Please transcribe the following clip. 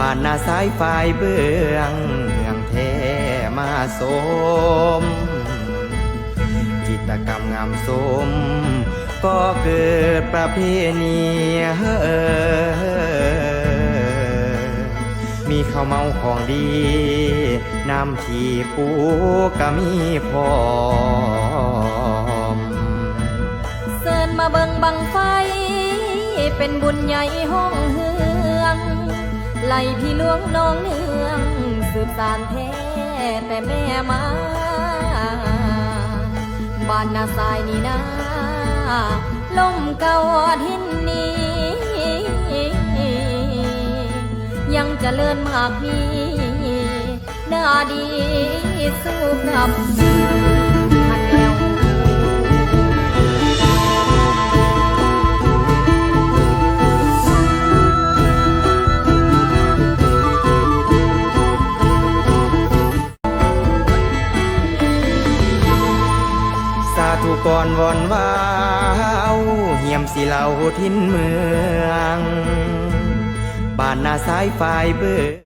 บ้านนาสายฝ่ายเบื้องเมืองแท้มาสมจิตรกรรมงามสมก็เกิดประเพณีมีข้าวเมาของดีน้ำที่ปูก็มีพร้อมเสิร์นมาเบิ่งบังไฟเป็นบุญใหญ่ห้องเฮืองไล่พี่หลวงน้องเนืองสืบสานแท้แต่แม่มาบ้านนาสายนี่นะลมเก่าทินนี้ยังเจริญมากมีหน้าดีสู้กับพันแล้วสาธุก่อนวอนว้าวเหี่ยมสิเหล่าทินเมืองบ้านนาสายฝ่ายเบื้อง